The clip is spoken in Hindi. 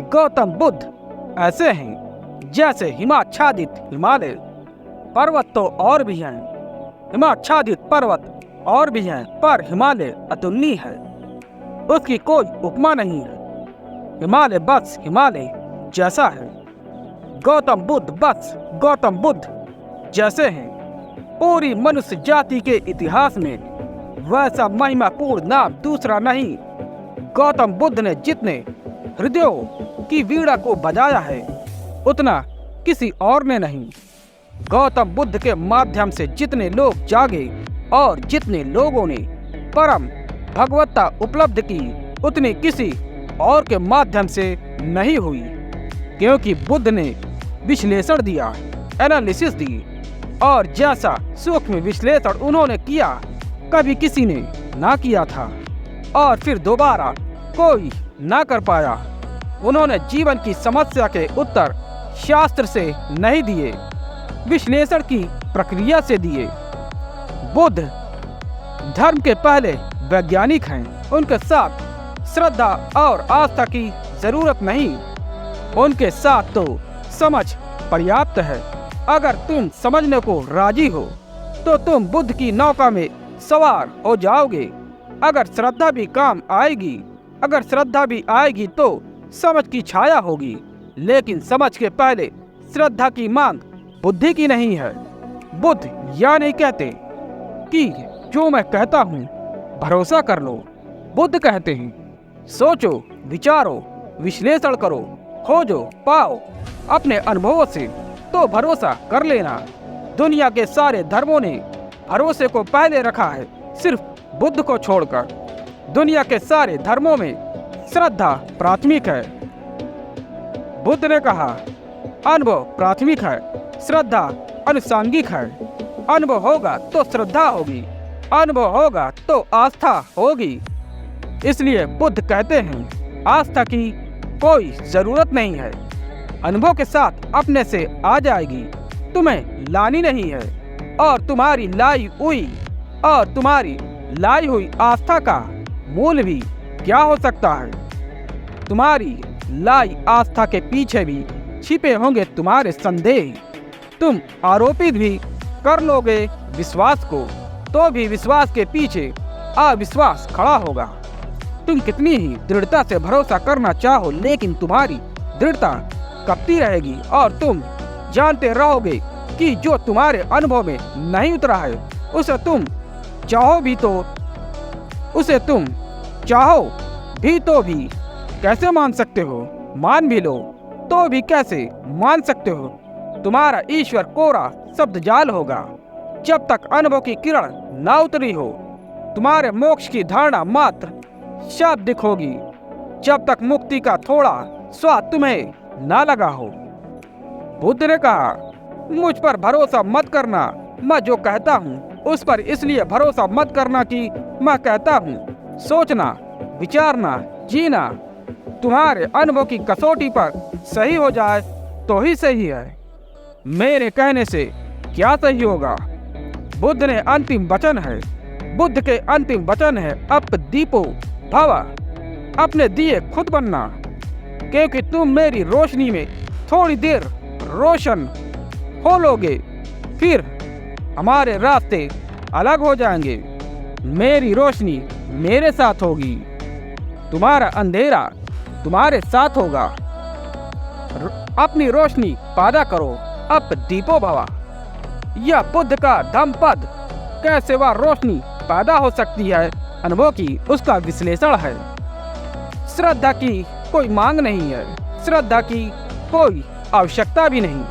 गौतम बुद्ध ऐसे हैं जैसे हिमाच्छादित हिमालय पर्वत तो और भी हैं, हिमाच्छादित पर्वत और भी हैं, पर हिमालय अतुलनीय है, उसकी कोई उपमा नहीं है। हिमालय बस हिमालय जैसा है, गौतम बुद्ध बस गौतम बुद्ध जैसे हैं। पूरी मनुष्य जाति के इतिहास में वैसा महिमापूर्ण नाम दूसरा नहीं। गौतम बुद्ध ने जितने हृदयों की वीणा को बजाया है उतना किसी और ने नहीं। गौतम बुद्ध के माध्यम से जितने लोग जागे और जितने लोगों ने परम भगवत्ता उपलब्ध की उतनी किसी और के माध्यम से नहीं हुई, क्योंकि बुद्ध ने विश्लेषण दिया, एनालिसिस दी, और जैसा सूक्ष्म विश्लेषण उन्होंने किया कभी किसी ने ना किया था और फिर दोबारा कोई ना कर पाया। उन्होंने जीवन की समस्या के उत्तर शास्त्र से नहीं दिए, विश्लेषण की प्रक्रिया से दिए। बुद्ध धर्म के पहले वैज्ञानिक हैं, उनके साथ श्रद्धा और आस्था की जरूरत नहीं, उनके साथ तो समझ पर्याप्त है। अगर तुम समझने को राजी हो तो तुम बुद्ध की नौका में सवार हो जाओगे। अगर श्रद्धा भी काम आएगी, अगर श्रद्धा भी आएगी तो समझ की छाया होगी, लेकिन समझ के पहले श्रद्धा की मांग बुद्धि की नहीं है। बुद्ध यह नहीं कहते कि जो मैं कहता हूँ भरोसा कर लो। बुद्ध कहते हैं सोचो, विचारो, विश्लेषण करो, खोजो, पाओ अपने अनुभवों से तो भरोसा कर लेना। दुनिया के सारे धर्मों ने भरोसे को पहले रखा है, सिर्फ बुद्ध को छोड़कर। दुनिया के सारे धर्मों में श्रद्धा प्राथमिक है। बुद्ध ने कहा अनुभव प्राथमिक है, श्रद्धा अनुषांगिक है। अनुभव होगा तो श्रद्धा होगी, अनुभव होगा तो आस्था होगी। इसलिए बुद्ध कहते हैं आस्था की कोई जरूरत नहीं है, अनुभव के साथ अपने से आ जाएगी, तुम्हें लानी नहीं है। और तुम्हारी लाई हुई आस्था का मूल भी क्या हो सकता है? तुम्हारी लाई आस्था के पीछे भी छिपे होंगे तुम्हारे संदेह। तुम आरोपित भी कर लोगे विश्वास को, तो भी विश्वास के पीछे अविश्वास खड़ा होगा। तुम कितनी ही दृढ़ता से भरोसा करना चाहो, लेकिन तुम्हारी दृढ़ता कपती रहेगी और तुम जानते रहोगे कि जो तुम्हारे अनुभव में नहीं उतरा है उसे तुम चाहो भी तो भी कैसे मान सकते हो? मान भी लो तो भी कैसे मान सकते हो? तुम्हारा ईश्वर कोरा शब्द जाल होगा जब तक अनुभव की किरण ना उतरी हो। तुम्हारे मोक्ष की धारणा मात्र शाब्दिक होगी जब तक मुक्ति का थोड़ा स्वाद तुम्हें ना लगा हो। बुद्ध ने कहा मुझ पर भरोसा मत करना, मैं जो कहता हूँ उस पर इसलिए भरोसा मत करना कि मैं कहता हूँ। सोचना, विचारना, जीना तुम्हारे अनुभव की कसौटी पर सही हो जाए तो ही सही है। मेरे कहने से क्या सही होगा? बुद्ध ने अंतिम वचन है, बुद्ध के अंतिम वचन है अप दीपो भव, अपने दिए खुद बनना, क्योंकि तुम मेरी रोशनी में थोड़ी देर रोशन हो लोगे, फिर हमारे रास्ते अलग हो जाएंगे। मेरी रोशनी मेरे साथ होगी, तुम्हारा अंधेरा तुम्हारे साथ होगा। अपनी रोशनी पैदा करो, अप दीपो भवा। यह बुद्ध का धम्म पद कैसे वह रोशनी पैदा हो सकती है अनुभव की, उसका विश्लेषण है। श्रद्धा की कोई मांग नहीं है, श्रद्धा की कोई आवश्यकता भी नहीं।